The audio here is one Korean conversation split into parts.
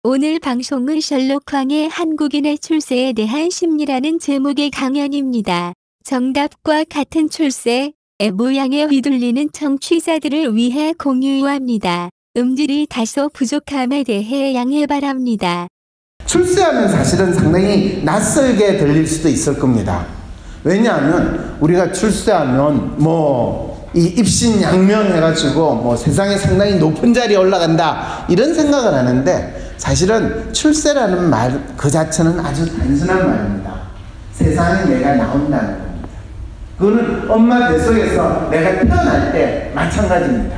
오늘 방송은 셜록 황의 한국인의 출세에 대한 심리라는 제목의 강연입니다. 정답과 같은 출세의 모양에 휘둘리는 청취자들을 위해 공유합니다. 음질이 다소 부족함에 대해 양해 바랍니다. 출세하면 사실은 상당히 낯설게 들릴 수도 있을 겁니다. 왜냐하면 우리가 출세하면 이 입신양명 해가지고 세상에 상당히 높은 자리에 올라간다 이런 생각을 하는데, 사실은 출세라는 말 그 자체는 아주 단순한 말입니다. 세상에 내가 나온다는 겁니다. 그거는 엄마 뱃속에서 내가 태어날 때 마찬가지입니다.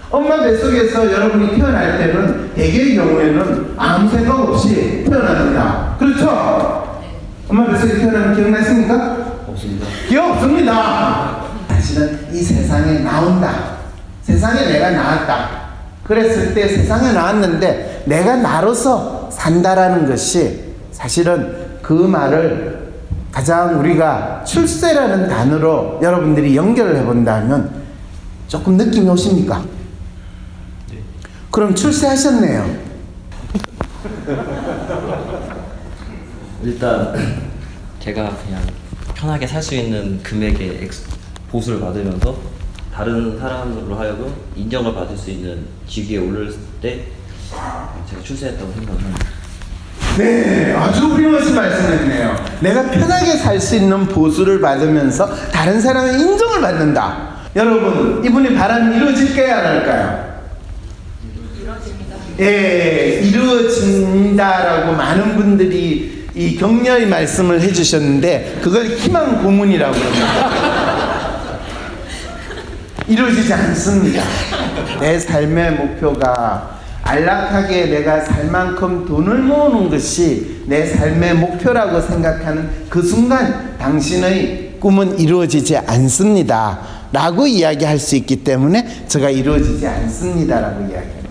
엄마 뱃속에서 여러분이 태어날 때는 대개의 경우에는 아무 생각 없이 태어납니다. 그렇죠? 엄마 뱃속에 태어나면 기억나십니까? 없습니다. 기억 없습니다. 사실은 이 세상에 나온다, 세상에 내가 나왔다, 그랬을 때 세상에 나왔는데 내가 나로서 산다라는 것이, 사실은 그 말을 가장 우리가 출세라는 단어로 여러분들이 연결을 해본다면 조금 느낌이 오십니까? 네. 그럼 출세하셨네요. 일단 제가 그냥 편하게 살 수 있는 금액의 보수를 받으면서 다른 사람으로 하여금 인정을 받을 수 있는 직위에 오를 때 제가 출세했다고 생각합니다. 네, 아주 훌륭하신 말씀이네요. 내가 편하게 살 수 있는 보수를 받으면서 다른 사람의 인정을 받는다. 여러분, 이분의 바람이 이루어질까요, 안 할까요? 이루어집니다. 예, 이루어진다라고 많은 분들이 이 격려의 말씀을 해주셨는데, 그걸 희망 고문이라고 합니다. 이루어지지 않습니다. 내 삶의 목표가 안락하게 내가 살 만큼 돈을 모으는 것이 내 삶의 목표라고 생각하는 그 순간 당신의 꿈은 이루어지지 않습니다 라고 이야기할 수 있기 때문에 제가 이루어지지 않습니다 라고 이야기합니다.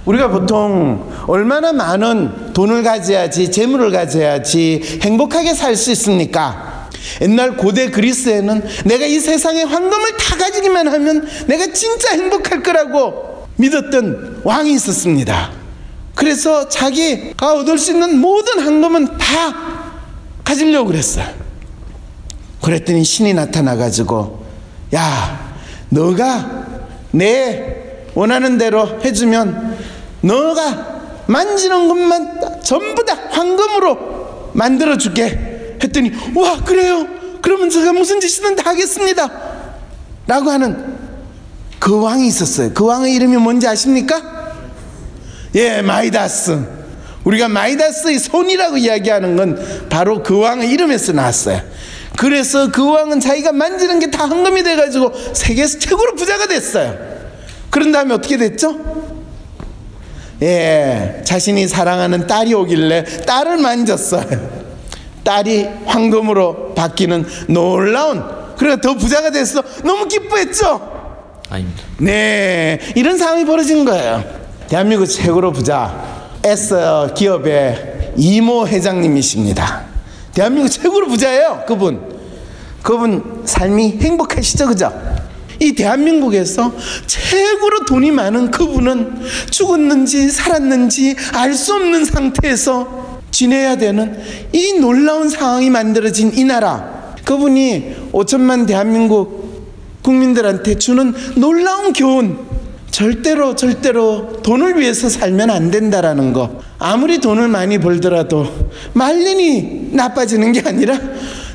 우리가 보통 얼마나 많은 돈을 가져야지, 재물을 가져야지 행복하게 살 수 있습니까? 옛날 고대 그리스에는 내가 이 세상의 황금을 다 가지기만 하면 내가 진짜 행복할 거라고 믿었던 왕이 있었습니다. 그래서 자기가 얻을 수 있는 모든 황금은 다 가지려고 그랬어요. 그랬더니 신이 나타나가지고, 야, 너가 내 원하는 대로 해주면 너가 만지는 것만 전부 다 황금으로 만들어줄게 했더니, 와, 그래요? 그러면 제가 무슨 짓이든 다 하겠습니다 라고 하는 그 왕이 있었어요. 그 왕의 이름이 뭔지 아십니까? 예, 마이다스. 우리가 마이다스의 손이라고 이야기하는 건 바로 그 왕의 이름에서 나왔어요. 그래서 그 왕은 자기가 만지는 게 다 황금이 돼가지고 세계에서 최고로 부자가 됐어요. 그런 다음에 어떻게 됐죠? 예, 자신이 사랑하는 딸이 오길래 딸을 만졌어요. 딸이 황금으로 바뀌는 놀라운, 그러니까 더 부자가 됐어. 너무 기뻐했죠? 아닙니다. 네, 이런 상황이 벌어진 거예요. 대한민국 최고로 부자 S 기업의 이모 회장님이십니다. 대한민국 최고로 부자예요. 그분 삶이 행복하시죠, 그죠? 이 대한민국에서 최고로 돈이 많은 그분은 죽었는지 살았는지 알 수 없는 상태에서 지내야 되는 이 놀라운 상황이 만들어진 이 나라, 그분이 5천만 대한민국 국민들한테 주는 놀라운 교훈, 절대로 돈을 위해서 살면 안 된다라는 거. 아무리 돈을 많이 벌더라도 말년이 나빠지는 게 아니라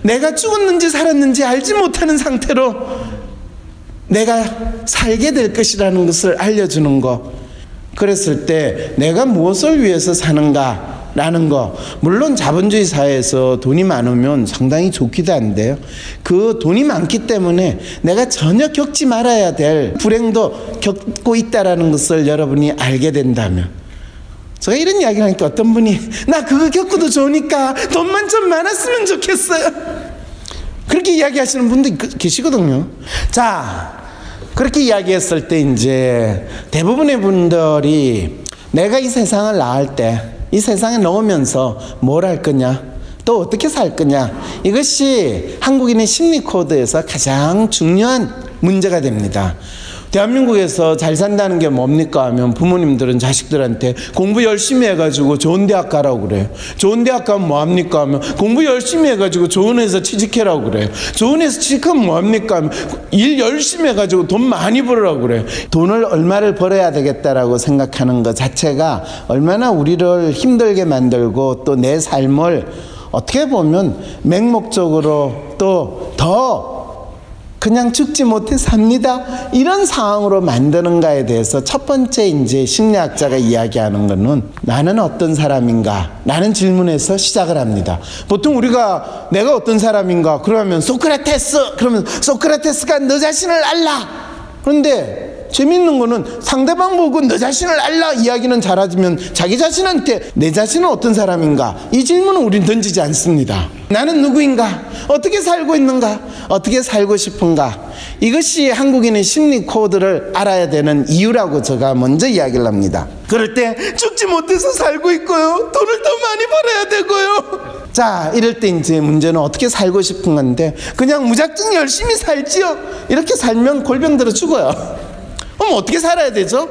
내가 죽었는지 살았는지 알지 못하는 상태로 내가 살게 될 것이라는 것을 알려주는 거. 그랬을 때 내가 무엇을 위해서 사는가 라는 거. 물론 자본주의 사회에서 돈이 많으면 상당히 좋기도 한데요, 그 돈이 많기 때문에 내가 전혀 겪지 말아야 될 불행도 겪고 있다라는 것을 여러분이 알게 된다면, 제가 이런 이야기를 하니까 어떤 분이 나 그거 겪어도 좋으니까 돈만 좀 많았으면 좋겠어요, 그렇게 이야기하시는 분도 계시거든요. 자, 그렇게 이야기했을 때 이제 대부분의 분들이 내가 이 세상을 나갈 때 이 세상에 넣으면서 뭘 할 거냐, 또 어떻게 살 거냐, 이것이 한국인의 심리 코드에서 가장 중요한 문제가 됩니다. 대한민국에서 잘 산다는 게 뭡니까 하면 부모님들은 자식들한테 공부 열심히 해가지고 좋은 대학 가라고 그래요. 좋은 대학 가면 뭐합니까 하면 공부 열심히 해가지고 좋은 회사 취직해라고 그래요. 좋은 회사 취직하면 뭐합니까 하면 일 열심히 해가지고 돈 많이 벌으라고 그래요. 돈을 얼마를 벌어야 되겠다라고 생각하는 것 자체가 얼마나 우리를 힘들게 만들고 또 내 삶을 어떻게 보면 맹목적으로 또 더 그냥 죽지 못해 삽니다 이런 상황으로 만드는가에 대해서 첫 번째 이제 심리학자가 이야기하는 것은 나는 어떤 사람인가 라는 질문에서 시작을 합니다. 보통 우리가 내가 어떤 사람인가 그러면 소크라테스 그러면 소크라테스가 너 자신을 알라. 그런데 재미있는 거는 상대방 보고 너 자신을 알라 이야기는 잘하지만 자기 자신한테 내 자신은 어떤 사람인가 이 질문은 우린 던지지 않습니다. 나는 누구인가? 어떻게 살고 있는가? 어떻게 살고 싶은가? 이것이 한국인의 심리 코드를 알아야 되는 이유라고 제가 먼저 이야기를 합니다. 그럴 때 죽지 못해서 살고 있고요. 돈을 더 많이 벌어야 되고요. 자, 이럴 때 이제 문제는 어떻게 살고 싶은 건데 그냥 무작정 열심히 살지요. 이렇게 살면 골병 들어 죽어요. 그럼 어떻게 살아야 되죠?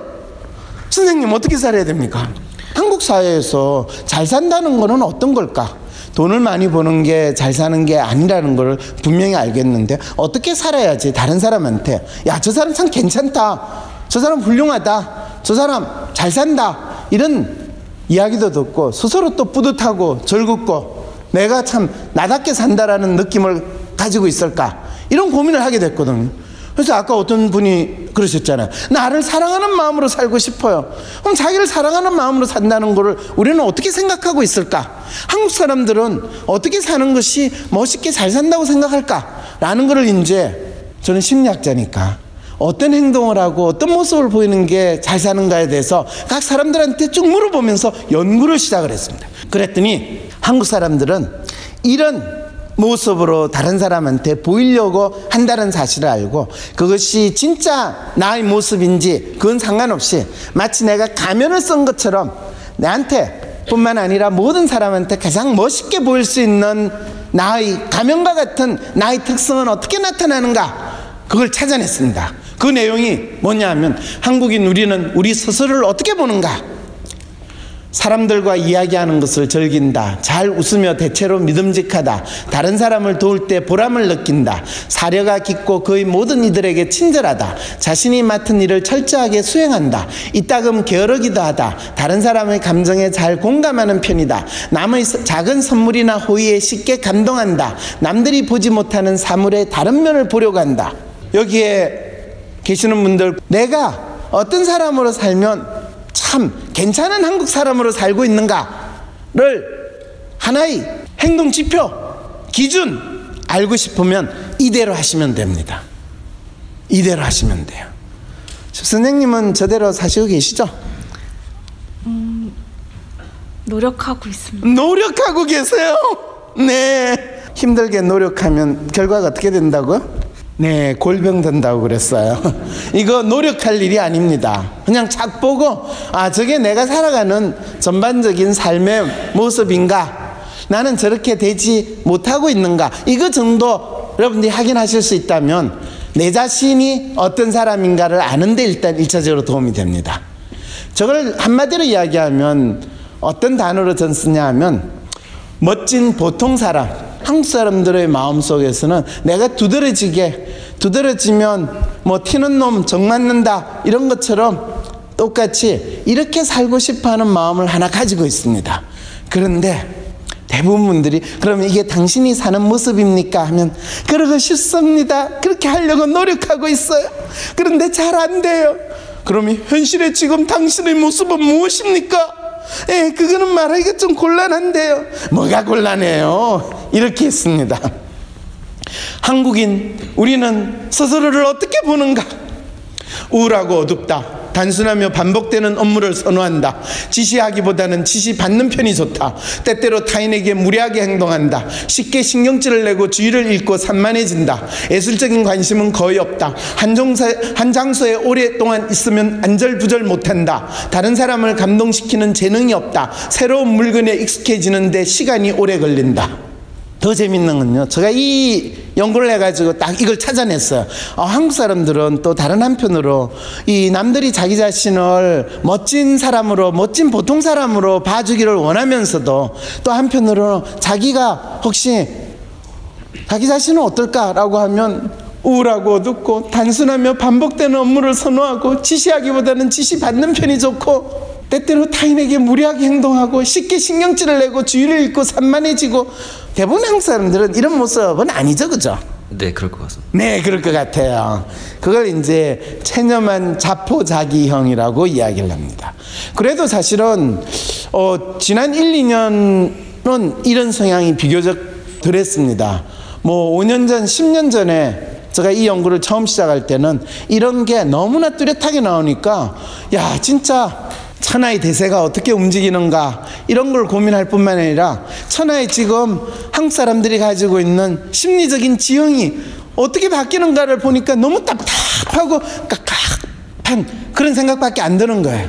선생님 어떻게 살아야 됩니까? 한국 사회에서 잘 산다는 거는 어떤 걸까? 돈을 많이 버는 게 잘 사는 게 아니라는 걸 분명히 알겠는데 어떻게 살아야지 다른 사람한테 야, 저 사람 참 괜찮다, 저 사람 훌륭하다, 저 사람 잘 산다 이런 이야기도 듣고 스스로 또 뿌듯하고 즐겁고 내가 참 나답게 산다라는 느낌을 가지고 있을까 이런 고민을 하게 됐거든요. 그래서 아까 어떤 분이 그러셨잖아요. 나를 사랑하는 마음으로 살고 싶어요. 그럼 자기를 사랑하는 마음으로 산다는 거를 우리는 어떻게 생각하고 있을까? 한국 사람들은 어떻게 사는 것이 멋있게 잘 산다고 생각할까? 라는 거를 이제 저는 심리학자니까 어떤 행동을 하고 어떤 모습을 보이는 게 잘 사는가에 대해서 각 사람들한테 쭉 물어보면서 연구를 시작을 했습니다. 그랬더니 한국 사람들은 이런 모습으로 다른 사람한테 보이려고 한다는 사실을 알고 그것이 진짜 나의 모습인지 그건 상관없이 마치 내가 가면을 쓴 것처럼 나한테 뿐만 아니라 모든 사람한테 가장 멋있게 보일 수 있는 나의 가면과 같은 나의 특성은 어떻게 나타나는가 그걸 찾아냈습니다. 그 내용이 뭐냐 하면 한국인 우리는 우리 스스로를 어떻게 보는가? 사람들과 이야기하는 것을 즐긴다. 잘 웃으며 대체로 믿음직하다. 다른 사람을 도울 때 보람을 느낀다. 사려가 깊고 거의 모든 이들에게 친절하다. 자신이 맡은 일을 철저하게 수행한다. 이따금 게으르기도 하다. 다른 사람의 감정에 잘 공감하는 편이다. 남의 작은 선물이나 호의에 쉽게 감동한다. 남들이 보지 못하는 사물의 다른 면을 보려고 한다. 여기에 계시는 분들 내가 어떤 사람으로 살면 참 괜찮은 한국 사람으로 살고 있는가를 하나의 행동 지표, 기준 알고 싶으면 이대로 하시면 됩니다. 이대로 하시면 돼요. 선생님은 저대로 사시고 계시죠? 노력하고 있습니다. 노력하고 계세요? 네. 힘들게 노력하면 결과가 어떻게 된다고요? 네, 골병 든다고 그랬어요. 이거 노력할 일이 아닙니다. 그냥 착 보고 아, 저게 내가 살아가는 전반적인 삶의 모습인가? 나는 저렇게 되지 못하고 있는가? 이거 정도 여러분들이 확인하실 수 있다면 내 자신이 어떤 사람인가를 아는 데 일단 1차적으로 도움이 됩니다. 저걸 한마디로 이야기하면 어떤 단어로 전 쓰냐 하면 멋진 보통 사람. 한국 사람들의 마음속에서는 내가 두드러지면 뭐 튀는 놈 정 맞는다 이런 것처럼 똑같이 이렇게 살고 싶어하는 마음을 하나 가지고 있습니다. 그런데 대부분 분들이 그러면 이게 당신이 사는 모습입니까? 하면 그러고 싶습니다. 그렇게 하려고 노력하고 있어요. 그런데 잘 안 돼요. 그러면 현실에 지금 당신의 모습은 무엇입니까? 예, 그거는 말하기가 좀 곤란한데요. 뭐가 곤란해요? 이렇게 했습니다. 한국인 우리는 스스로를 어떻게 보는가? 우울하고 어둡다. 단순하며 반복되는 업무를 선호한다. 지시하기보다는 지시받는 편이 좋다. 때때로 타인에게 무례하게 행동한다. 쉽게 신경질을 내고 주의를 잃고 산만해진다. 예술적인 관심은 거의 없다. 한 장소에 오랫동안 있으면 안절부절 못한다. 다른 사람을 감동시키는 재능이 없다. 새로운 물건에 익숙해지는데 시간이 오래 걸린다. 더 재밌는 건요, 제가 이 연구를 해가지고 딱 이걸 찾아냈어요. 한국 사람들은 또 다른 한편으로 이 남들이 자기 자신을 멋진 사람으로, 멋진 보통 사람으로 봐주기를 원하면서도 또 한편으로 자기가 혹시 자기 자신은 어떨까라고 하면 우울하고 어둡고 단순하며 반복되는 업무를 선호하고 지시하기보다는 지시받는 편이 좋고 때때로 타인에게 무리하게 행동하고 쉽게 신경질을 내고 주의를 잃고 산만해지고, 대부분 한국 사람들은 이런 모습은 아니죠, 그죠? 네, 그럴 것 같습니다. 네, 그럴 것 같아요. 그걸 이제 체념한 자포자기형이라고 이야기를 합니다. 그래도 사실은 지난 1, 2년은 이런 성향이 비교적 덜했습니다. 뭐 5년 전, 10년 전에 제가 이 연구를 처음 시작할 때는 이런 게 너무나 뚜렷하게 나오니까 야, 진짜 천하의 대세가 어떻게 움직이는가 이런 걸 고민할 뿐만 아니라 천하의 지금 한국 사람들이 가지고 있는 심리적인 지형이 어떻게 바뀌는가를 보니까 너무 답답하고 깝깝한 그런 생각밖에 안 드는 거예요.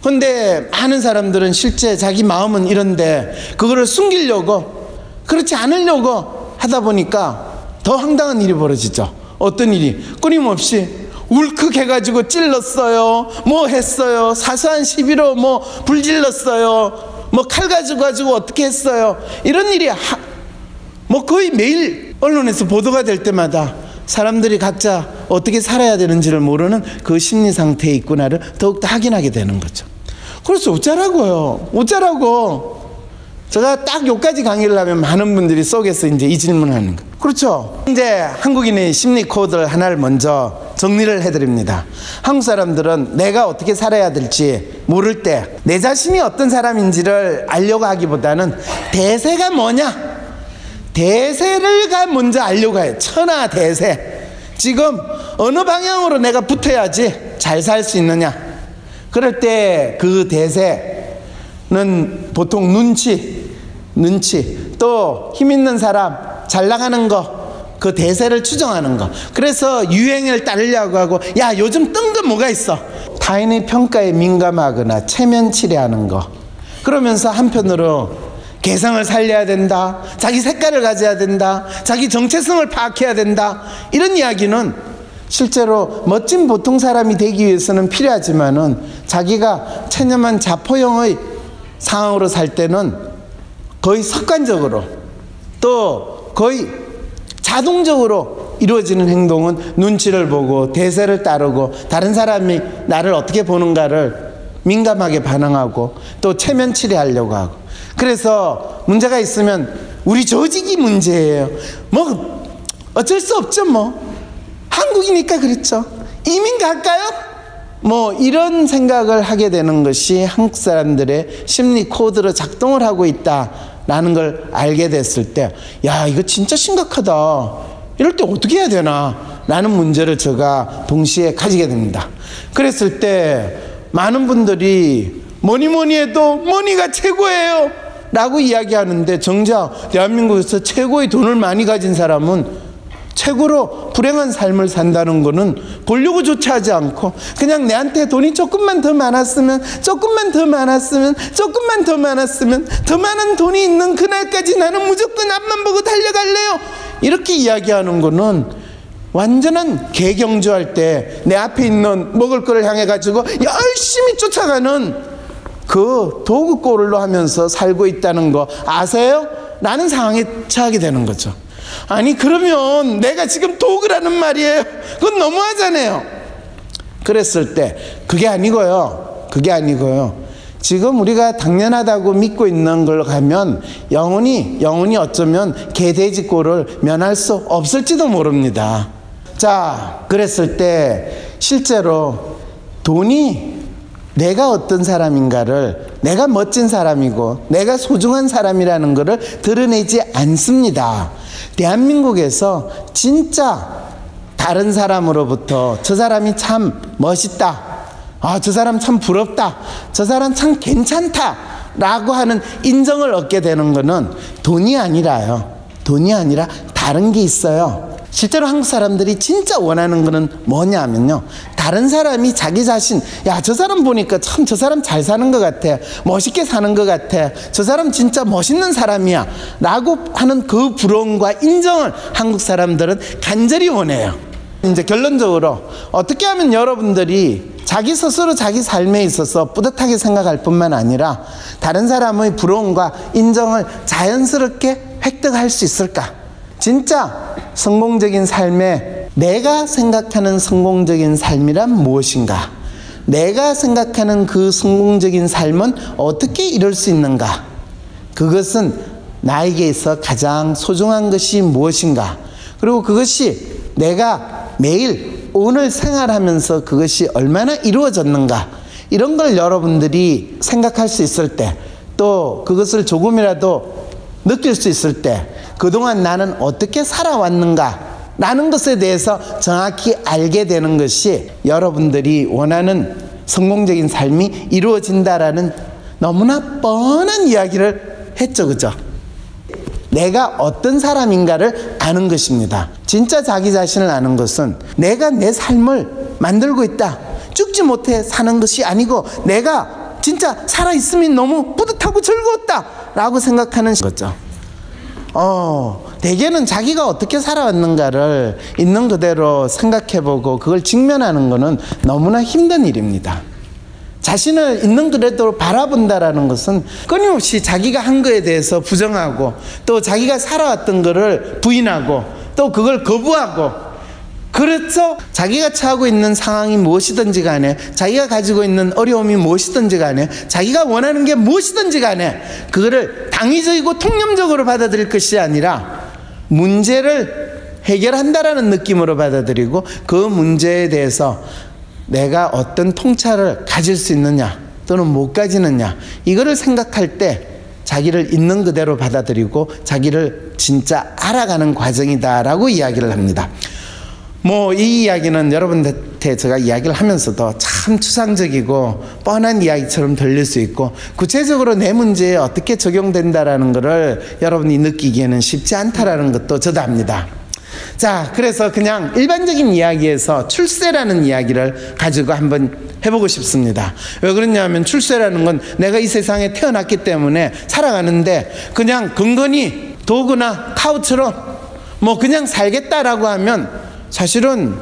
근데 많은 사람들은 실제 자기 마음은 이런데 그거를 숨기려고, 그렇지 않으려고 하다 보니까 더 황당한 일이 벌어지죠. 어떤 일이? 끊임없이 울컥해가지고 찔렀어요, 뭐 했어요, 사소한 시비로 뭐 불질렀어요, 뭐 칼 가지고 어떻게 했어요, 이런 일이 뭐 거의 매일 언론에서 보도가 될 때마다 사람들이 각자 어떻게 살아야 되는지를 모르는 그 심리 상태에 있구나를 더욱더 확인하게 되는 거죠. 그래서 어쩌라고 제가 딱 여기까지 강의를 하면 많은 분들이 속에서 이제 이 질문을 하는 거예요. 그렇죠. 이제 한국인의 심리 코드를 하나를 먼저 정리를 해드립니다. 한국 사람들은 내가 어떻게 살아야 될지 모를 때 내 자신이 어떤 사람인지를 알려고 하기보다는 대세가 뭐냐, 대세를 먼저 알려고 해요. 천하 대세. 지금 어느 방향으로 내가 붙어야지 잘 살 수 있느냐. 그럴 때 그 대세는 보통 눈치, 또 힘 있는 사람, 잘 나가는 거, 그 대세를 추정하는 거. 그래서 유행을 따르려고 하고, 야, 요즘 뜬 거 뭐가 있어? 타인의 평가에 민감하거나 체면치레하는 거. 그러면서 한편으로 개성을 살려야 된다, 자기 색깔을 가져야 된다, 자기 정체성을 파악해야 된다, 이런 이야기는 실제로 멋진 보통 사람이 되기 위해서는 필요하지만은 자기가 체념한 자포형의 상황으로 살 때는 거의 습관적으로 또 거의 자동적으로 이루어지는 행동은 눈치를 보고 대세를 따르고 다른 사람이 나를 어떻게 보는가를 민감하게 반응하고 또 체면치레하려고 하고, 그래서 문제가 있으면 우리 조직이 문제예요. 뭐 어쩔 수 없죠, 뭐 한국이니까 그렇죠. 이민 갈까요? 뭐 이런 생각을 하게 되는 것이 한국 사람들의 심리 코드로 작동을 하고 있다라는 걸 알게 됐을 때, 야, 이거 진짜 심각하다, 이럴 때 어떻게 해야 되나 라는 문제를 제가 동시에 가지게 됩니다. 그랬을 때 많은 분들이 뭐니 해도 머니가 최고예요 라고 이야기하는데, 정작 대한민국에서 최고의 돈을 많이 가진 사람은 최고로 불행한 삶을 산다는 거는 보려고조차 하지 않고 그냥 내한테 돈이 조금만 더 많았으면, 더 많은 돈이 있는 그날까지 나는 무조건 앞만 보고 달려갈래요, 이렇게 이야기하는 거는 완전한 개경주할 때 내 앞에 있는 먹을 거를 향해 가지고 열심히 쫓아가는 그 도구꼴로 하면서 살고 있다는 거 아세요? 라는 상황에 처하게 되는 거죠. 아니, 그러면 내가 지금 도구라는 말이에요? 그건 너무하잖아요. 그랬을 때 그게 아니고요. 지금 우리가 당연하다고 믿고 있는 걸 가면 영원히 어쩌면 개돼지꼴을 면할 수 없을지도 모릅니다. 자, 그랬을 때 실제로 돈이 내가 어떤 사람인가를, 내가 멋진 사람이고 내가 소중한 사람이라는 것을 드러내지 않습니다. 대한민국에서 진짜 다른 사람으로부터 저 사람이 참 멋있다, 저 사람 참 부럽다, 저 사람 참 괜찮다 라고 하는 인정을 얻게 되는 것은 돈이 아니라 다른 게 있어요. 실제로 한국 사람들이 진짜 원하는 것은 뭐냐면요, 다른 사람이 자기 자신, 야, 저 사람 보니까 참 저 사람 잘 사는 것 같아, 멋있게 사는 것 같아, 저 사람 진짜 멋있는 사람이야 라고 하는 그 부러움과 인정을 한국 사람들은 간절히 원해요. 이제 결론적으로 어떻게 하면 여러분들이 자기 스스로 자기 삶에 있어서 뿌듯하게 생각할 뿐만 아니라 다른 사람의 부러움과 인정을 자연스럽게 획득할 수 있을까? 진짜 성공적인 삶에 내가 생각하는 성공적인 삶이란 무엇인가? 내가 생각하는 그 성공적인 삶은 어떻게 이룰 수 있는가? 그것은 나에게 있어 가장 소중한 것이 무엇인가? 그리고 그것이 내가 매일 오늘 생활하면서 그것이 얼마나 이루어졌는가? 이런 걸 여러분들이 생각할 수 있을 때, 또 그것을 조금이라도 느낄 수 있을 때, 그동안 나는 어떻게 살아왔는가? 라는 것에 대해서 정확히 알게 되는 것이 여러분들이 원하는 성공적인 삶이 이루어진다라는 너무나 뻔한 이야기를 했죠. 그죠? 내가 어떤 사람인가를 아는 것입니다. 진짜 자기 자신을 아는 것은 내가 내 삶을 만들고 있다, 죽지 못해 사는 것이 아니고 내가 진짜 살아있음이 너무 뿌듯하고 즐거웠다 라고 생각하는 거죠. 대개는 자기가 어떻게 살아왔는가를 있는 그대로 생각해보고 그걸 직면하는 것은 너무나 힘든 일입니다. 자신을 있는 그대로 바라본다라는 것은 끊임없이 자기가 한 거에 대해서 부정하고, 또 자기가 살아왔던 거를 부인하고, 또 그걸 거부하고, 그래서 자기가 처하고 있는 상황이 무엇이든지 간에, 자기가 가지고 있는 어려움이 무엇이든지 간에, 자기가 원하는 게 무엇이든지 간에 그거를 당위적이고 통념적으로 받아들일 것이 아니라 문제를 해결한다라는 느낌으로 받아들이고, 그 문제에 대해서 내가 어떤 통찰을 가질 수 있느냐 또는 못 가지느냐, 이거를 생각할 때 자기를 있는 그대로 받아들이고 자기를 진짜 알아가는 과정이다라고 이야기를 합니다. 이 이야기는 여러분한테 제가 이야기를 하면서도 참 추상적이고 뻔한 이야기처럼 들릴 수 있고, 구체적으로 내 문제에 어떻게 적용된다라는 것을 여러분이 느끼기에는 쉽지 않다라는 것도 저도 압니다. 자, 그래서 그냥 일반적인 이야기에서 출세라는 이야기를 가지고 한번 해보고 싶습니다. 왜 그러냐면 출세라는 건 내가 이 세상에 태어났기 때문에 살아가는데 그냥 근근히 도구나 카우처럼 그냥 살겠다라고 하면 사실은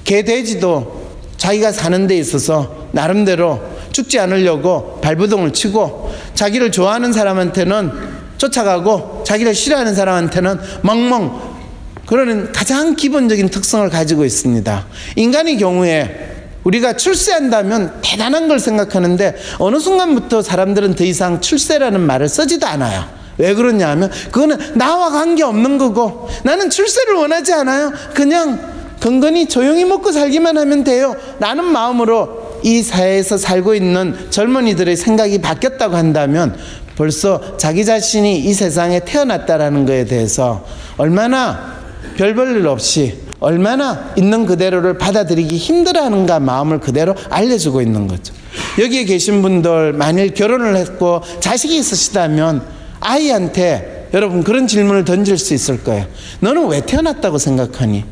개, 돼지도 자기가 사는 데 있어서 나름대로 죽지 않으려고 발버둥을 치고, 자기를 좋아하는 사람한테는 쫓아가고 자기를 싫어하는 사람한테는 멍멍 그러는 가장 기본적인 특성을 가지고 있습니다. 인간의 경우에 우리가 출세한다면 대단한 걸 생각하는데 어느 순간부터 사람들은 더 이상 출세라는 말을 쓰지도 않아요. 왜 그러냐 하면 그거는 나와 관계없는 거고, 나는 출세를 원하지 않아요. 그냥 건건히 조용히 먹고 살기만 하면 돼요 라는 마음으로 이 사회에서 살고 있는 젊은이들의 생각이 바뀌었다고 한다면, 벌써 자기 자신이 이 세상에 태어났다라는 것에 대해서 얼마나 별 볼 일 없이, 얼마나 있는 그대로를 받아들이기 힘들어하는가 마음을 그대로 알려주고 있는 거죠. 여기에 계신 분들 만일 결혼을 했고 자식이 있으시다면 아이한테 여러분 그런 질문을 던질 수 있을 거예요. 너는 왜 태어났다고 생각하니?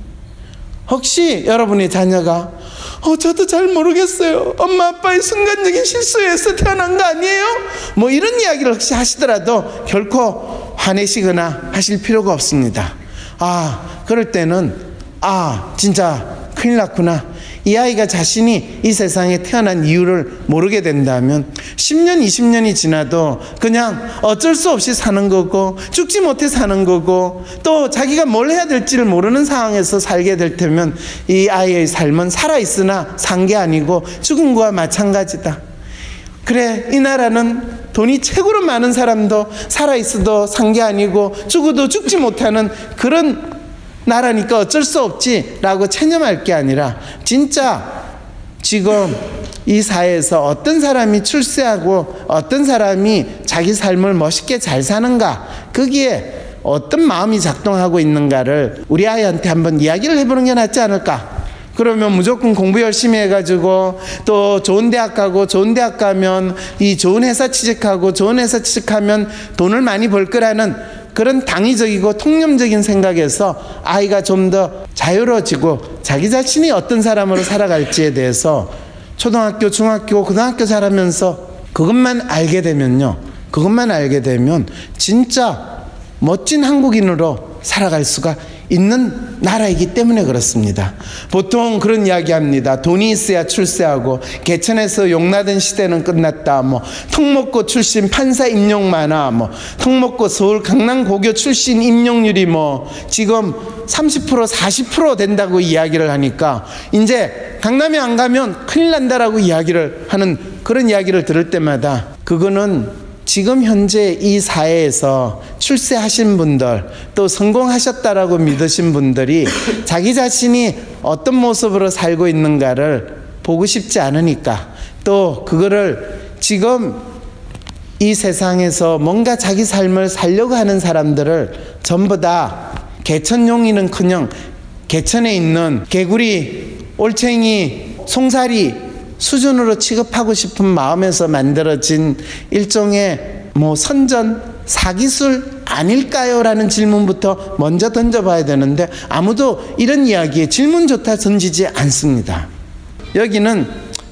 혹시 여러분의 자녀가 저도 잘 모르겠어요, 엄마 아빠의 순간적인 실수에서 태어난 거 아니에요? 이런 이야기를 혹시 하시더라도 결코 화내시거나 하실 필요가 없습니다. 그럴 때는 진짜 큰일 났구나, 이 아이가 자신이 이 세상에 태어난 이유를 모르게 된다면 10년 20년이 지나도 그냥 어쩔 수 없이 사는 거고, 죽지 못해 사는 거고, 또 자기가 뭘 해야 될지를 모르는 상황에서 살게 될 테면 이 아이의 삶은 살아있으나 산 게 아니고 죽은 거와 마찬가지다. 그래, 이 나라는 돈이 최고로 많은 사람도 살아있어도 산 게 아니고 죽어도 죽지 못하는 그런 나라니까 어쩔 수 없지 라고 체념할 게 아니라, 진짜 지금 이 사회에서 어떤 사람이 출세하고 어떤 사람이 자기 삶을 멋있게 잘 사는가, 거기에 어떤 마음이 작동하고 있는가를 우리 아이한테 한번 이야기를 해보는 게 낫지 않을까. 그러면 무조건 공부 열심히 해가지고 또 좋은 대학 가고, 좋은 대학 가면 이 좋은 회사 취직하고, 좋은 회사 취직하면 돈을 많이 벌 거라는 그런 당위적이고 통념적인 생각에서 아이가 좀 더 자유로워지고 자기 자신이 어떤 사람으로 살아갈지에 대해서 초등학교, 중학교, 고등학교 자라면서 그것만 알게 되면요, 그것만 알게 되면 진짜 멋진 한국인으로 살아갈 수가 있는 나라이기 때문에 그렇습니다. 보통 그런 이야기 합니다. 돈이 있어야 출세하고 개천에서 용나던 시대는 끝났다. 턱 먹고 출신 판사 임용 많아. 턱 먹고 서울 강남고교 출신 임용률이 지금 30% 40% 된다고 이야기를 하니까 이제 강남에 안 가면 큰일 난다라고 이야기를 하는 그런 이야기를 들을 때마다 그거는 지금 현재 이 사회에서 출세하신 분들 또 성공하셨다라고 믿으신 분들이 자기 자신이 어떤 모습으로 살고 있는가를 보고 싶지 않으니까 또 그거를 지금 이 세상에서 뭔가 자기 삶을 살려고 하는 사람들을 전부 다 개천용이는커녕 개천에 있는 개구리, 올챙이, 송사리 수준으로 취급하고 싶은 마음에서 만들어진 일종의 선전 사기술 아닐까요? 라는 질문부터 먼저 던져봐야 되는데 아무도 이런 이야기에 질문조차 던지지 않습니다. 여기는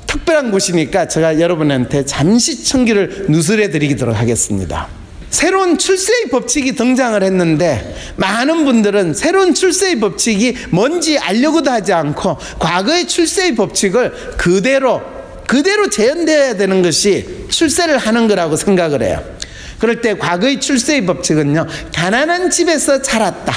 특별한 곳이니까 제가 여러분한테 잠시 청기를 누설해 드리도록 하겠습니다. 새로운 출세의 법칙이 등장을 했는데 많은 분들은 새로운 출세의 법칙이 뭔지 알려고도 하지 않고 과거의 출세의 법칙을 그대로 재현되어야 되는 것이 출세를 하는 거라고 생각을 해요. 그럴 때 과거의 출세의 법칙은요, 가난한 집에서 자랐다,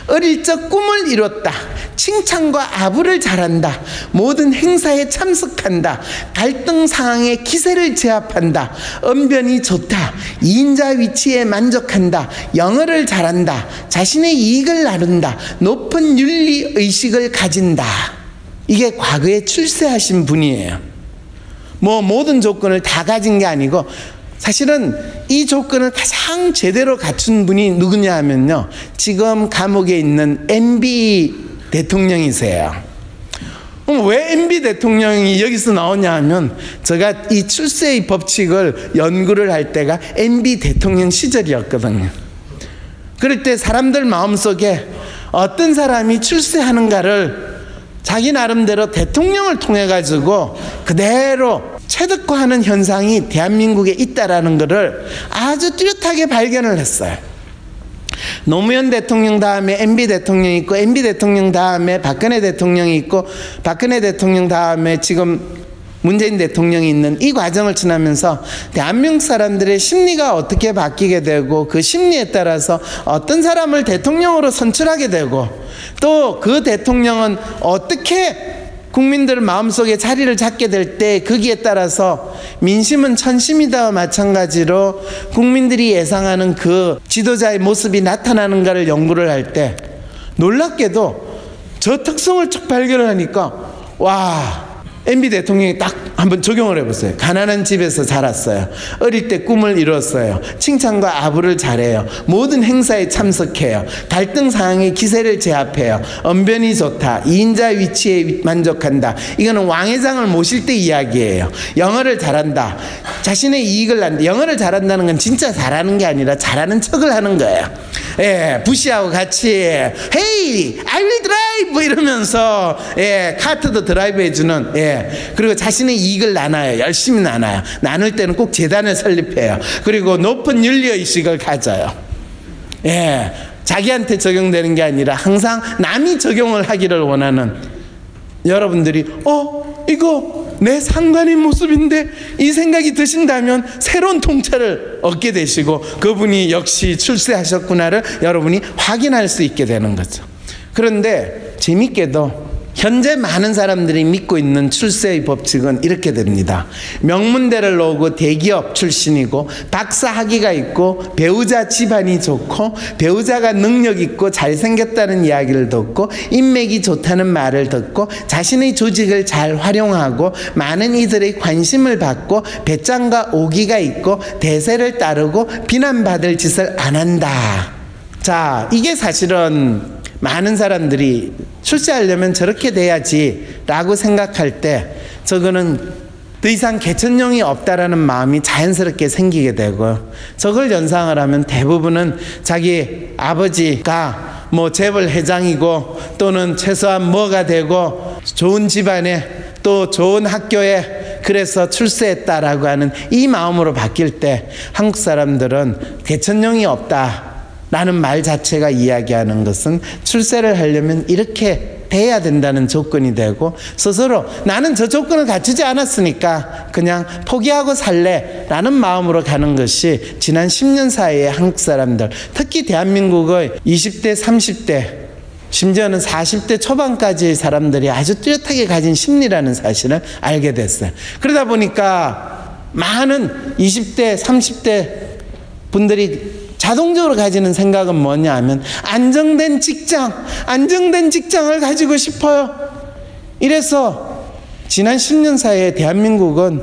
어릴 적 꿈을 이뤘다, 칭찬과 아부를 잘한다, 모든 행사에 참석한다, 갈등 상황에 기세를 제압한다, 언변이 좋다, 2인자 위치에 만족한다, 영어를 잘한다, 자신의 이익을 나눈다, 높은 윤리의식을 가진다. 이게 과거에 출세하신 분이에요. 모든 조건을 다 가진 게 아니고 사실은 이 조건을 가장 제대로 갖춘 분이 누구냐 하면요, 지금 감옥에 있는 MB 대통령이세요. 왜 MB 대통령이 여기서 나오냐 하면 제가 이 출세의 법칙을 연구를 할 때가 MB 대통령 시절이었거든요. 그럴 때 사람들 마음속에 어떤 사람이 출세하는가를 자기 나름대로 대통령을 통해 가지고 그대로 체득화하는 현상이 대한민국에 있다라는 것을 아주 뚜렷하게 발견을 했어요. 노무현 대통령 다음에 MB 대통령이 있고, MB 대통령 다음에 박근혜 대통령이 있고, 박근혜 대통령 다음에 지금 문재인 대통령이 있는 이 과정을 지나면서 대한민국 사람들의 심리가 어떻게 바뀌게 되고 그 심리에 따라서 어떤 사람을 대통령으로 선출하게 되고 또 그 대통령은 어떻게 국민들 마음속에 자리를 잡게 될 때 거기에 따라서 민심은 천심이다와 마찬가지로 국민들이 예상하는 그 지도자의 모습이 나타나는가를 연구를 할 때 놀랍게도 저 특성을 쭉 발견을 하니까 와, MB 대통령이 딱 한번 적용을 해봤어요. 가난한 집에서 자랐어요. 어릴 때 꿈을 이뤘어요. 칭찬과 아부를 잘해요. 모든 행사에 참석해요. 갈등 상황에 기세를 제압해요. 언변이 좋다. 2인자 위치에 만족한다. 이거는 왕회장을 모실 때 이야기예요. 영어를 잘한다. 자신의 이익을 난다. 영어를 잘한다는 건 진짜 잘하는 게 아니라 잘하는 척을 하는 거예요. 예, 부시하고 같이 Hey, I will drive 이러면서 카트도 드라이브 해주는, 그리고 자신의 이익을 나눠요. 열심히 나눠요. 나눌 때는 꼭 재단을 설립해요. 그리고 높은 윤리의식을 가져요. 자기한테 적용되는 게 아니라 항상 남이 적용을 하기를 원하는, 여러분들이 이거 내 상관인 모습인데 이 생각이 드신다면 새로운 통찰을 얻게 되시고 그분이 역시 출세하셨구나를 여러분이 확인할 수 있게 되는 거죠. 그런데 재밌게도 현재 많은 사람들이 믿고 있는 출세의 법칙은 이렇게 됩니다. 명문대를 나오고 대기업 출신이고 박사 학위가 있고 배우자 집안이 좋고 배우자가 능력 있고 잘생겼다는 이야기를 듣고 인맥이 좋다는 말을 듣고 자신의 조직을 잘 활용하고 많은 이들의 관심을 받고 배짱과 오기가 있고 대세를 따르고 비난받을 짓을 안 한다. 자, 이게 사실은 많은 사람들이 출세하려면 저렇게 돼야지 라고 생각할 때 저거는 더 이상 개천령이 없다라는 마음이 자연스럽게 생기게 되고, 저걸 연상을 하면 대부분은 자기 아버지가 뭐 재벌 회장이고 또는 최소한 뭐가 되고 좋은 집안에 또 좋은 학교에 그래서 출세했다라고 하는 이 마음으로 바뀔 때 한국 사람들은 개천령이 없다라는 말 자체가 이야기하는 것은 출세를 하려면 이렇게 돼야 된다는 조건이 되고, 스스로 나는 저 조건을 갖추지 않았으니까 그냥 포기하고 살래 라는 마음으로 가는 것이 지난 10년 사이에 한국 사람들, 특히 대한민국의 20대 30대 심지어는 40대 초반까지의 사람들이 아주 뚜렷하게 가진 심리라는 사실을 알게 됐어요. 그러다 보니까 많은 20대 30대 분들이 자동적으로 가지는 생각은 뭐냐 하면 안정된 직장을 가지고 싶어요. 이래서 지난 10년 사이에 대한민국은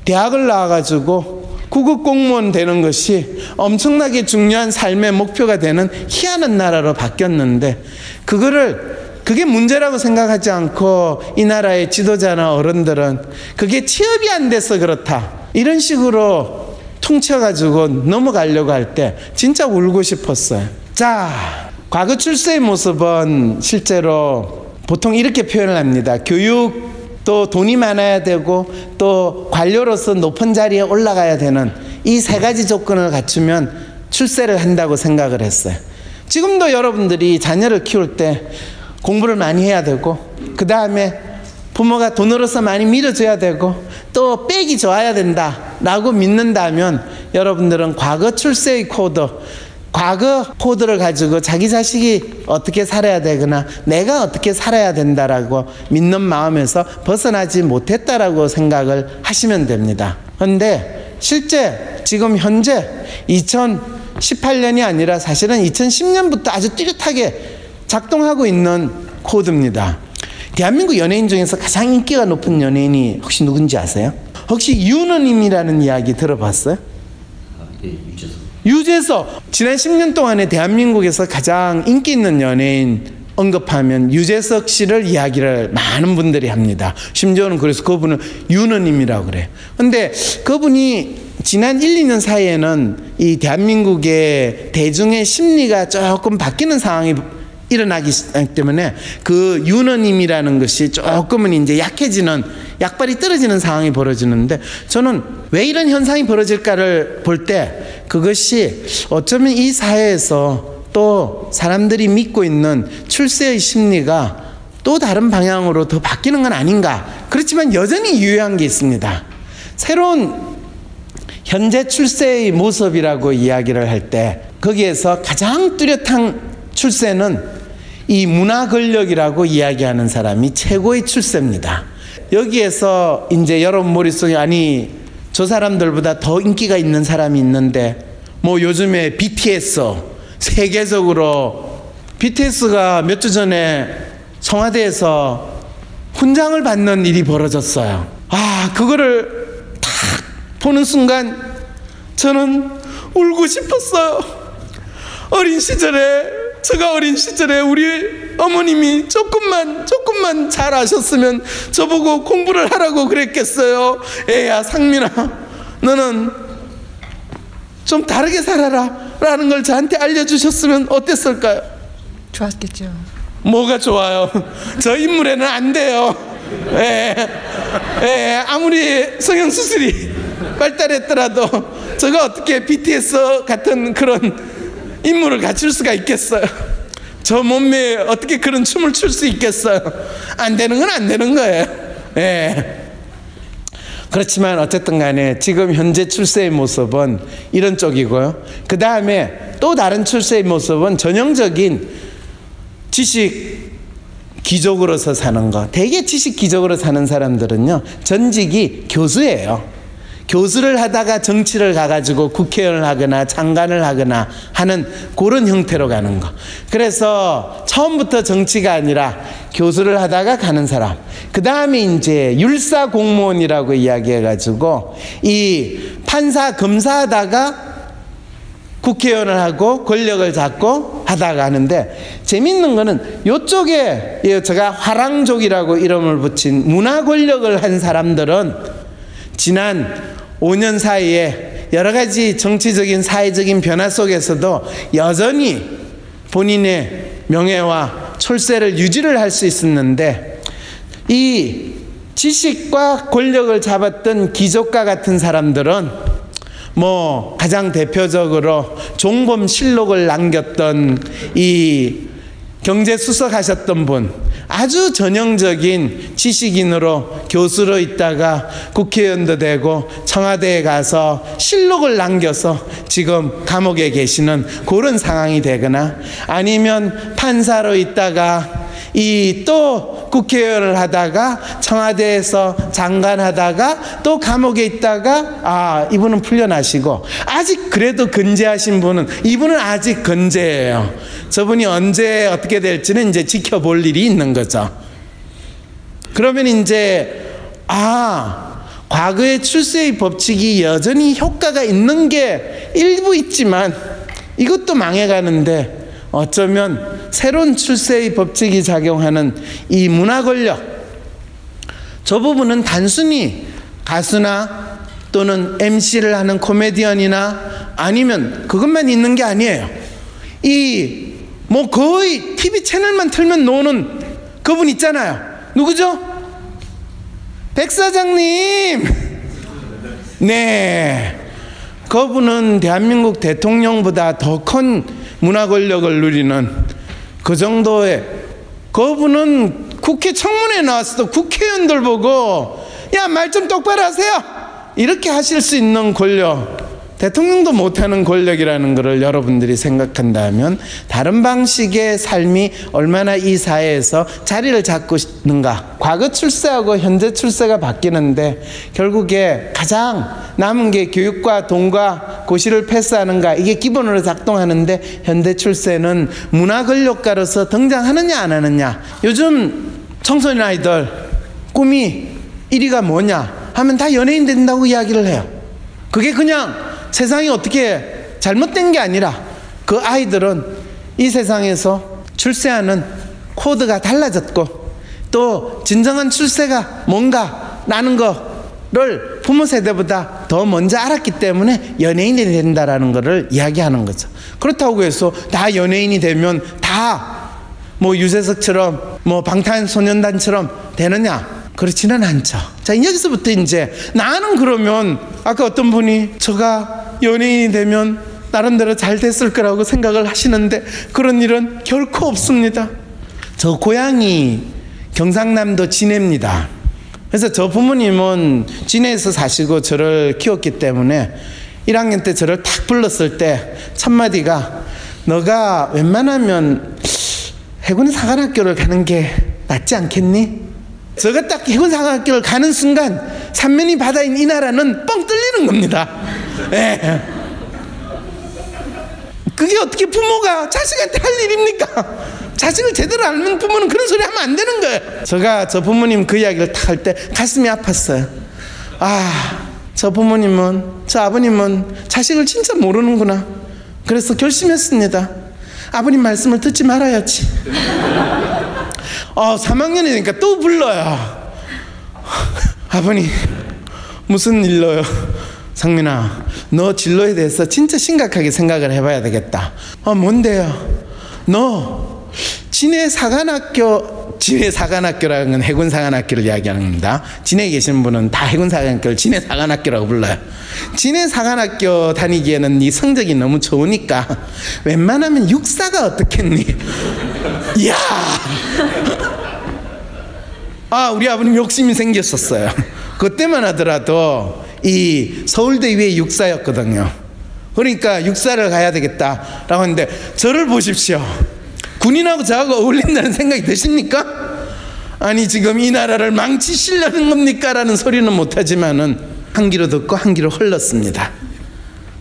대학을 나와가지고 구급 공무원 되는 것이 엄청나게 중요한 삶의 목표가 되는 희한한 나라로 바뀌었는데, 그게 문제라고 생각하지 않고 이 나라의 지도자나 어른들은 그게 취업이 안 돼서 그렇다 이런 식으로 퉁쳐가지고 넘어가려고 할 때 진짜 울고 싶었어요. 자, 과거 출세의 모습은 실제로 보통 이렇게 표현을 합니다. 교육도 돈이 많아야 되고 또 관료로서 높은 자리에 올라가야 되는 이 세 가지 조건을 갖추면 출세를 한다고 생각을 했어요. 지금도 여러분들이 자녀를 키울 때 공부를 많이 해야 되고, 그 다음에 부모가 돈으로서 많이 밀어줘야 되고, 또 백이 좋아야 된다라고 믿는다면 여러분들은 과거 출세의 과거 코드를 가지고 자기 자식이 어떻게 살아야 되거나 내가 어떻게 살아야 된다라고 믿는 마음에서 벗어나지 못했다라고 생각을 하시면 됩니다. 그런데 실제 지금 현재 2018년이 아니라 사실은 2010년부터 아주 뚜렷하게 작동하고 있는 코드입니다. 대한민국 연예인 중에서 가장 인기가 높은 연예인이 혹시 누군지 아세요? 혹시 윤호님이라는 이야기 들어봤어요? 네, 유재석. 지난 10년 동안에 대한민국에서 가장 인기 있는 연예인 언급하면 유재석 씨를 이야기를 많은 분들이 합니다. 심지어는 그래서 그분을 윤호님이라고 그래요. 근데 그분이 지난 1, 2년 사이에는 이 대한민국의 대중의 심리가 조금 바뀌는 상황이 일어나기 때문에 그 윤호님이라는 것이 조금은 이제 약발이 떨어지는 상황이 벌어지는데, 저는 왜 이런 현상이 벌어질까를 볼 때 그것이 어쩌면 이 사회에서 또 사람들이 믿고 있는 출세의 심리가 또 다른 방향으로 더 바뀌는 건 아닌가. 그렇지만 여전히 유효한 게 있습니다. 새로운 현재 출세의 모습이라고 이야기를 할 때 거기에서 가장 뚜렷한 출세는 이 문화 권력이라고 이야기하는 사람이 최고의 출세입니다. 여기에서 이제 여러분 머릿속에 아니 저 사람들보다 더 인기가 있는 사람이 있는데, 뭐 요즘에 BTS 세계적으로 BTS가 몇 주 전에 청와대에서 훈장을 받는 일이 벌어졌어요. 그거를 딱 보는 순간 저는 울고 싶었어요. 제가 어린 시절에 우리 어머님이 조금만 잘 아셨으면 저보고 공부를 하라고 그랬겠어요. 애야 상민아, 너는 좀 다르게 살아라 라는 걸 저한테 알려주셨으면 어땠을까요? 좋았겠죠. 뭐가 좋아요? 저 인물에는 안 돼요. 아무리 성형수술이 발달했더라도 제가 어떻게 BTS 같은 그런 인물을 갖출 수가 있겠어요? 저 몸매에 어떻게 그런 춤을 출 수 있겠어요? 안 되는 건 안 되는 거예요. 그렇지만 어쨌든 간에 지금 현재 출세의 모습은 이런 쪽이고요. 그 다음에 또 다른 출세의 모습은 전형적인 지식 귀족으로서 사는 거. 대개 지식 귀족으로 사는 사람들은요, 전직이 교수예요. 교수를 하다가 정치를 가가지고 국회의원을 하거나 장관을 하거나 하는 그런 형태로 가는 거. 그래서 처음부터 정치가 아니라 교수를 하다가 가는 사람. 그 다음에 이제 율사 공무원이라고 이야기해가지고 이 판사 검사하다가 국회의원을 하고 권력을 잡고 하다가 하는데, 재밌는 거는 이쪽에 제가 화랑족이라고 이름을 붙인 문화 권력을 한 사람들은 지난 5년 사이에 여러 가지 정치적인 사회적인 변화 속에서도 여전히 본인의 명예와 출세를 유지를 할 수 있었는데, 이 지식과 권력을 잡았던 귀족과 같은 사람들은 뭐 가장 대표적으로 종범실록을 남겼던 이 경제수석 하셨던 분, 아주 전형적인 지식인으로 교수로 있다가 국회의원도 되고 청와대에 가서 실록을 남겨서 지금 감옥에 계시는 그런 상황이 되거나, 아니면 판사로 있다가 이 또 국회의원을 하다가 청와대에서 장관 하다가 또 감옥에 있다가 이분은 풀려나시고, 아직 그래도 건재하신 분은, 이분은 아직 건재해요. 저분이 언제 어떻게 될지는 이제 지켜볼 일이 있는 거죠. 그러면 이제 과거의 출세의 법칙이 여전히 효과가 있는 게 일부 있지만 이것도 망해가는데, 어쩌면 새로운 출세의 법칙이 작용하는 이 문화 권력, 저 부분은 단순히 가수나 또는 MC를 하는 코미디언이나 아니면 그것만 있는 게 아니에요. 이 뭐 거의 TV 채널만 틀면 노는 그분 있잖아요. 누구죠? 백 사장님. 네, 그분은 대한민국 대통령보다 더 큰 문화 권력을 누리는 그 정도의, 그분은 국회 청문회에 나왔어도 국회의원들 보고 야, 말 좀 똑바로 하세요 이렇게 하실 수 있는 권력, 대통령도 못하는 권력이라는 것을 여러분들이 생각한다면 다른 방식의 삶이 얼마나 이 사회에서 자리를 잡고 있는가. 과거 출세하고 현재 출세가 바뀌는데 결국에 가장 남은 게 교육과 돈과 고시를 패스하는가, 이게 기본으로 작동하는데, 현대 출세는 문화 권력가로서 등장하느냐 안 하느냐. 요즘 청소년 아이들 꿈이 1위가 뭐냐 하면 다 연예인 된다고 이야기를 해요. 그게 그냥 세상이 어떻게 잘못된 게 아니라 그 아이들은 이 세상에서 출세하는 코드가 달라졌고, 또 진정한 출세가 뭔가라는 거를 부모 세대보다 더 먼저 알았기 때문에 연예인이 된다라는 거를 이야기하는 거죠. 그렇다고 해서 다 연예인이 되면 다 뭐 유재석처럼 뭐 방탄소년단처럼 되느냐? 그렇지는 않죠. 자, 여기서부터 이제 나는 그러면 아까 어떤 분이 제가 연예인이 되면 나름대로 잘 됐을 거라고 생각을 하시는데, 그런 일은 결코 없습니다. 저 고향이 경상남도 진해입니다. 그래서 저 부모님은 진해에서 사시고 저를 키웠기 때문에 1학년 때 저를 탁 불렀을 때 첫마디가, 너가 웬만하면 해군 사관학교를 가는 게 낫지 않겠니? 제가 딱 해군 사관학교를 가는 순간 삼면이 바다인 이 나라는 뻥 뚫리는 겁니다. 예. 그게 어떻게 부모가 자식한테 할 일입니까? 자식을 제대로 알면 부모는 그런 소리 하면 안 되는 거예요. 제가 저 부모님 그 이야기를 딱 할 때 가슴이 아팠어요. 저 부모님은, 저 아버님은 자식을 진짜 모르는구나. 그래서 결심했습니다. 아버님 말씀을 듣지 말아야지. 3학년이 되니까 또 불러요. 아버님, 무슨 일로요? 상민아, 너 진로에 대해서 진짜 심각하게 생각을 해봐야 되겠다. 뭔데요? 너 진해 사관학교라는 건 해군 사관학교를 이야기하는 겁니다. 진해에 계신 분은 다 해군 사관학교를 진해 사관학교라고 불러요. 진해 사관학교 다니기에는 네 성적이 너무 좋으니까 웬만하면 육사가 어떻겠니? 이야. 우리 아버님 욕심이 생겼었어요. 그때만 하더라도 이 서울대 위에 육사였거든요. 그러니까 육사를 가야 되겠다라고 하는데, 저를 보십시오. 군인하고 저하고 어울린다는 생각이 드십니까? 아니, 지금 이 나라를 망치시려는 겁니까? 라는 소리는 못하지만은 한 귀로 듣고 한 귀로 흘렀습니다.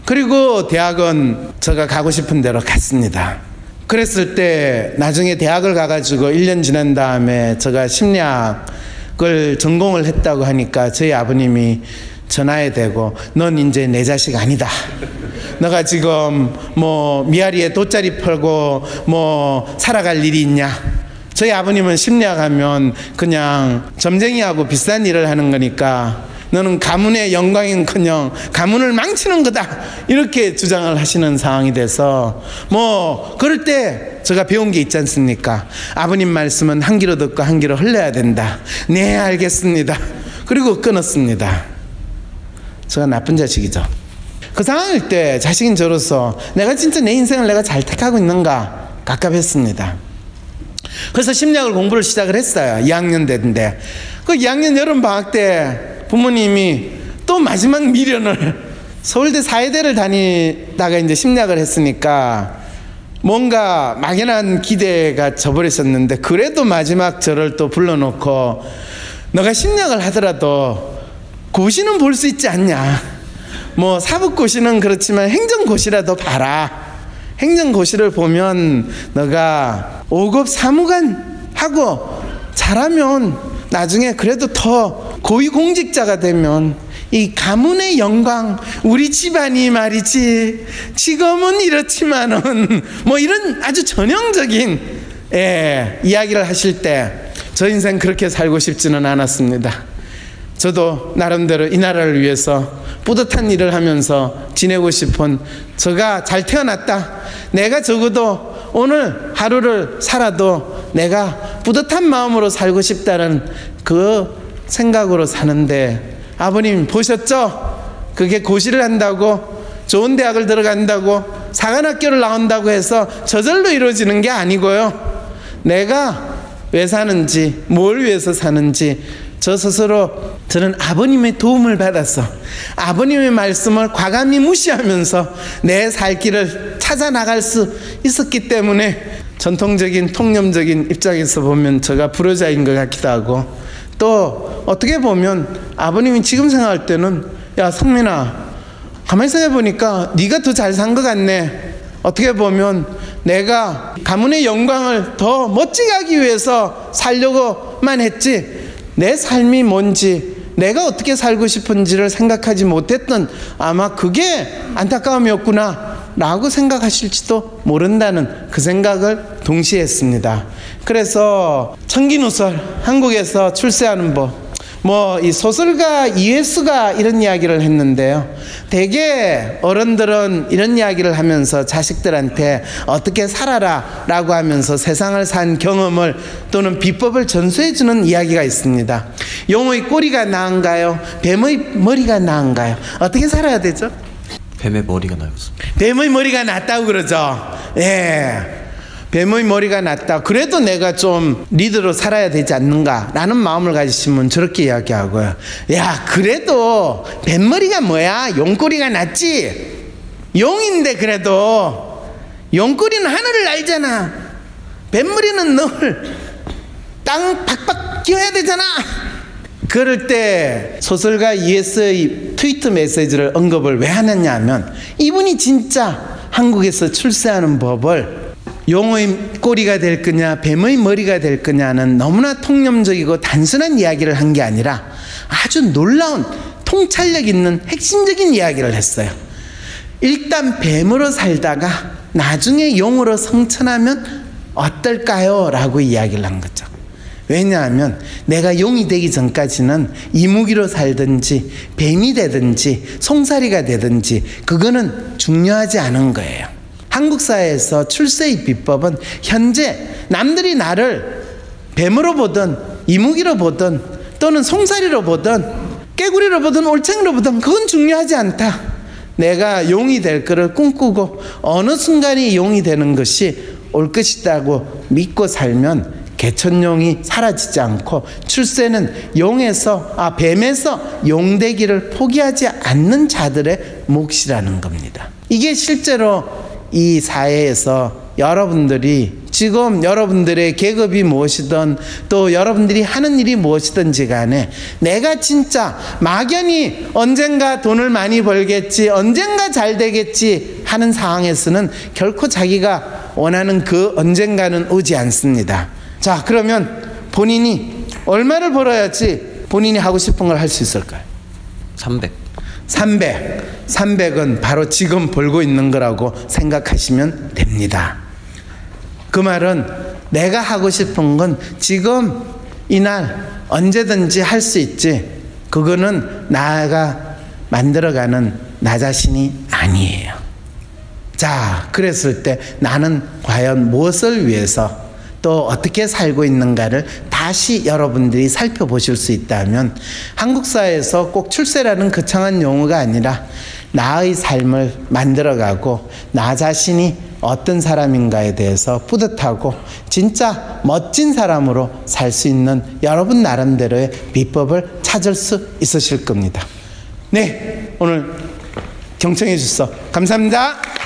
그리고 대학은 제가 가고 싶은 대로 갔습니다. 그랬을 때 나중에 대학을 가가지고 1년 지난 다음에 제가 심리학을 전공을 했다고 하니까 저희 아버님이 전화에 대고, 넌 이제 내 자식 아니다. 너가 지금 뭐 미아리에 돗자리 펴고 뭐 살아갈 일이 있냐? 저희 아버님은 심리학 하면 그냥 점쟁이하고 비싼 일을 하는 거니까 너는 가문의 영광인커녕 가문을 망치는 거다, 이렇게 주장을 하시는 상황이 돼서 뭐 그럴 때 제가 배운 게 있지 않습니까? 아버님 말씀은 한 귀로 듣고 한 귀로 흘려야 된다. 네, 알겠습니다. 그리고 끊었습니다. 제가 나쁜 자식이죠. 그 상황일 때 자식인 저로서 내가 진짜 내 인생을 내가 잘 택하고 있는가 갑갑했습니다. 그래서 심리학을 공부를 시작을 했어요. 2학년 됐는데 그 2학년 여름방학 때 부모님이 또 마지막 미련을, 서울대 사회대를 다니다가 이제 심리학을 했으니까 뭔가 막연한 기대가 져버렸었는데, 그래도 마지막 저를 또 불러놓고 너가 심리학을 하더라도 고시는 볼 수 있지 않냐, 뭐 사법고시는 그렇지만 행정고시라도 봐라. 행정고시를 보면 너가 5급 사무관 하고 잘하면 나중에 그래도 더 고위공직자가 되면 이 가문의 영광, 우리 집안이 말이지 지금은 이렇지만은 뭐 이런 아주 전형적인 이야기를 하실 때 저 인생 그렇게 살고 싶지는 않았습니다. 저도 나름대로 이 나라를 위해서 뿌듯한 일을 하면서 지내고 싶은, 제가 잘 태어났다, 내가 적어도 오늘 하루를 살아도 내가 뿌듯한 마음으로 살고 싶다는 그 생각으로 사는데, 아버님 보셨죠? 그게 고시를 한다고, 좋은 대학을 들어간다고, 사관학교를 나온다고 해서 저절로 이루어지는 게 아니고요, 내가 왜 사는지, 뭘 위해서 사는지 저 스스로, 저는 아버님의 도움을 받아서 아버님의 말씀을 과감히 무시하면서 내 살 길을 찾아 나갈 수 있었기 때문에 전통적인 통념적인 입장에서 보면 제가 불효자인 것 같기도 하고, 또 어떻게 보면 아버님이 지금 생각할 때는 야 성민아, 가만히 생각해보니까 네가 더 잘 산 것 같네, 어떻게 보면 내가 가문의 영광을 더 멋지게 하기 위해서 살려고만 했지 내 삶이 뭔지, 내가 어떻게 살고 싶은지를 생각하지 못했던, 아마 그게 안타까움이었구나 라고 생각하실지도 모른다는 그 생각을 동시에 했습니다. 그래서 청기누설, 한국에서 출세하는 법, 뭐 이 소설가 이회수가 이런 이야기를 했는데요, 대개 어른들은 이런 이야기를 하면서 자식들한테 어떻게 살아라 라고 하면서 세상을 산 경험을 또는 비법을 전수해 주는 이야기가 있습니다. 용의 꼬리가 나은가요? 뱀의 머리가 나은가요? 어떻게 살아야 되죠? 뱀의 머리가 나였습니다. 뱀의 머리가 낫다고 그러죠. 예, 뱀의 머리가 낫다. 그래도 내가 좀 리더로 살아야 되지 않는가 라는 마음을 가지신 분 저렇게 이야기하고요, 야 그래도 뱀머리가 뭐야, 용꼬리가 낫지. 용인데 그래도 용꼬리는 하늘을 날잖아, 뱀머리는 늘 땅 박박 끼워야 되잖아. 그럴 때 소설가 이에스의 트위터 메시지를 언급을 왜 하느냐 하면, 이분이 진짜 한국에서 출세하는 법을 용의 꼬리가 될 거냐 뱀의 머리가 될 거냐는 너무나 통념적이고 단순한 이야기를 한 게 아니라 아주 놀라운 통찰력 있는 핵심적인 이야기를 했어요. 일단 뱀으로 살다가 나중에 용으로 성천하면 어떨까요? 라고 이야기를 한 거죠. 왜냐하면 내가 용이 되기 전까지는 이무기로 살든지 뱀이 되든지 송사리가 되든지 그거는 중요하지 않은 거예요. 한국 사회에서 출세의 비법은 현재 남들이 나를 뱀으로 보든 이무기로 보든 또는 송사리로 보든 깨구리로 보든 올챙이로 보든 그건 중요하지 않다. 내가 용이 될 거를 꿈꾸고 어느 순간이 용이 되는 것이 올 것이라고 믿고 살면 개천용이 사라지지 않고 출세는 뱀에서 용되기를 포기하지 않는 자들의 몫이라는 겁니다. 이게 실제로 이 사회에서 여러분들이 지금 여러분들의 계급이 무엇이든 또 여러분들이 하는 일이 무엇이든지 간에 내가 진짜 막연히 언젠가 돈을 많이 벌겠지, 언젠가 잘 되겠지 하는 상황에서는 결코 자기가 원하는 그 언젠가는 오지 않습니다. 자, 그러면 본인이 얼마를 벌어야지 본인이 하고 싶은 걸 할 수 있을까요? 300은 바로 지금 벌고 있는 거라고 생각하시면 됩니다. 그 말은 내가 하고 싶은 건 지금 이날 언제든지 할 수 있지, 그거는 나가 만들어가는 나 자신이 아니에요. 자, 그랬을 때 나는 과연 무엇을 위해서 또 어떻게 살고 있는가를 다시 여러분들이 살펴보실 수 있다면 한국 사회에서 꼭 출세라는 거창한 용어가 아니라 나의 삶을 만들어가고 나 자신이 어떤 사람인가에 대해서 뿌듯하고 진짜 멋진 사람으로 살 수 있는 여러분 나름대로의 비법을 찾을 수 있으실 겁니다. 네, 오늘 경청해 주셔서 감사합니다.